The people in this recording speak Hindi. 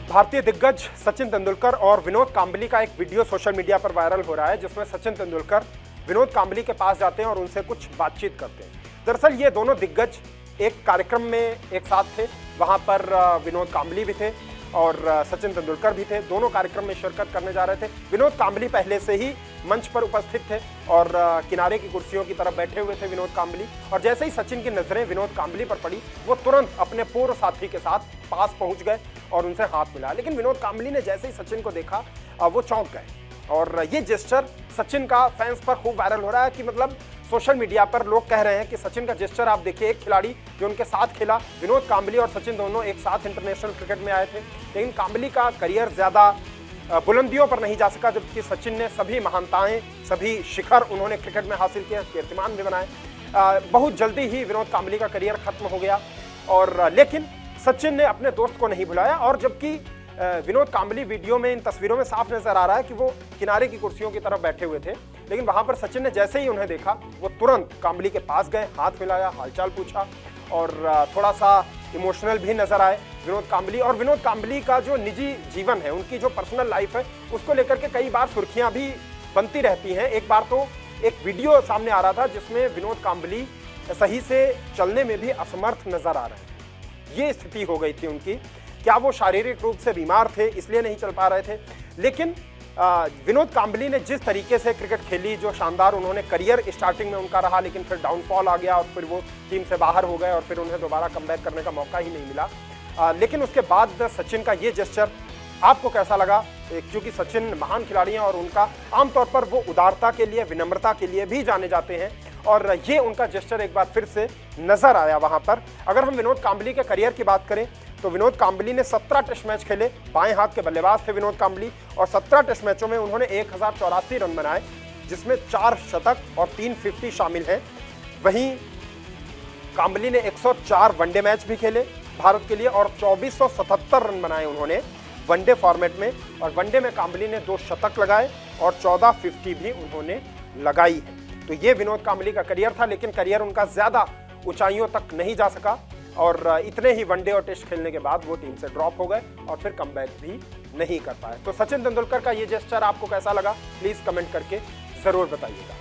भारतीय दिग्गज सचिन तेंदुलकर और विनोद कांबली का एक वीडियो सोशल मीडिया पर वायरल हो रहा है, जिसमें सचिन तेंदुलकर विनोद कांबली के पास जाते हैं और उनसे कुछ बातचीत करते हैं। दरअसल ये दोनों दिग्गज एक कार्यक्रम में एक साथ थे। वहां पर विनोद कांबली भी थे और सचिन तेंदुलकर भी थे। दोनों कार्यक्रम में शिरकत करने जा रहे थे। विनोद कांबली पहले से ही मंच पर उपस्थित थे और किनारे की कुर्सियों की तरफ बैठे हुए थे विनोद कांबली। और जैसे ही सचिन की नजरें विनोद कांबली पर पड़ी, वो तुरंत अपने पूर्व साथी के साथ पास पहुंच गए और उनसे हाथ मिलाया। लेकिन विनोद कांबली ने जैसे ही सचिन को देखा, वो चौंक गए। और ये जेस्चर सचिन का फैंस पर खूब वायरल हो रहा है कि मतलब सोशल मीडिया पर लोग कह रहे हैं कि सचिन का जेस्चर आप देखिए, एक खिलाड़ी जो उनके साथ खेला, विनोद कांबली और सचिन दोनों एक साथ इंटरनेशनल क्रिकेट में आए थे, लेकिन कांबली का करियर ज़्यादा बुलंदियों पर नहीं जा सका, जबकि सचिन ने सभी महानताएं, सभी शिखर उन्होंने क्रिकेट में हासिल किए, कीर्तिमान भी बनाए। बहुत जल्दी ही विनोद कांबली का करियर खत्म हो गया और लेकिन सचिन ने अपने दोस्त को नहीं भुलाया। और जबकि विनोद कांबली वीडियो में इन तस्वीरों में साफ नजर आ रहा है कि वो किनारे की कुर्सियों की तरफ बैठे हुए थे, लेकिन वहां पर सचिन ने जैसे ही उन्हें देखा, वो तुरंत कांबली के पास गए, हाथ मिलाया, हालचाल पूछा और थोड़ा सा इमोशनल भी नजर आए विनोद कांबली। और विनोद कांबली का जो निजी जीवन है, उनकी जो पर्सनल लाइफ है, उसको लेकर के कई बार सुर्खियां भी बनती रहती हैं। एक बार तो एक वीडियो सामने आ रहा था जिसमें विनोद कांबली सही से चलने में भी असमर्थ नजर आ रहे हैं। ये स्थिति हो गई थी उनकी। क्या वो शारीरिक रूप से बीमार थे इसलिए नहीं चल पा रहे थे? लेकिन विनोद कांबली ने जिस तरीके से क्रिकेट खेली, जो शानदार उन्होंने करियर स्टार्टिंग में उनका रहा, लेकिन फिर डाउनफॉल आ गया और फिर वो टीम से बाहर हो गए और फिर उन्हें दोबारा कमबैक करने का मौका ही नहीं मिला। लेकिन उसके बाद सचिन का ये जेस्चर आपको कैसा लगा? क्योंकि सचिन महान खिलाड़ी हैं और उनका आमतौर पर वो उदारता के लिए, विनम्रता के लिए भी जाने जाते हैं और ये उनका जेस्चर एक बार फिर से नजर आया वहां पर। अगर हम विनोद कांबली के करियर की बात करें तो विनोद कांबली ने 17 टेस्ट मैच खेले। बाएं हाथ के बल्लेबाज थे विनोद कांबली और 17 टेस्ट मैचों में उन्होंने 1084 रन बनाए, जिसमें 4 शतक और 3 50 शामिल हैं। वहीं कांबली ने 104 वनडे मैच भी खेले भारत के लिए और 2477 रन बनाए उन्होंने वनडे फॉर्मेट में। और वनडे में कांबली ने 2 शतक लगाए और 14 50 भी उन्होंने लगाई है। तो ये विनोद कांबली का करियर था, लेकिन करियर उनका ज्यादा ऊंचाइयों तक नहीं जा सका और इतने ही वनडे और टेस्ट खेलने के बाद वो टीम से ड्रॉप हो गए और फिर कमबैक भी नहीं कर पाए। तो सचिन तेंदुलकर का ये जेस्चर आपको कैसा लगा? प्लीज कमेंट करके जरूर बताइएगा।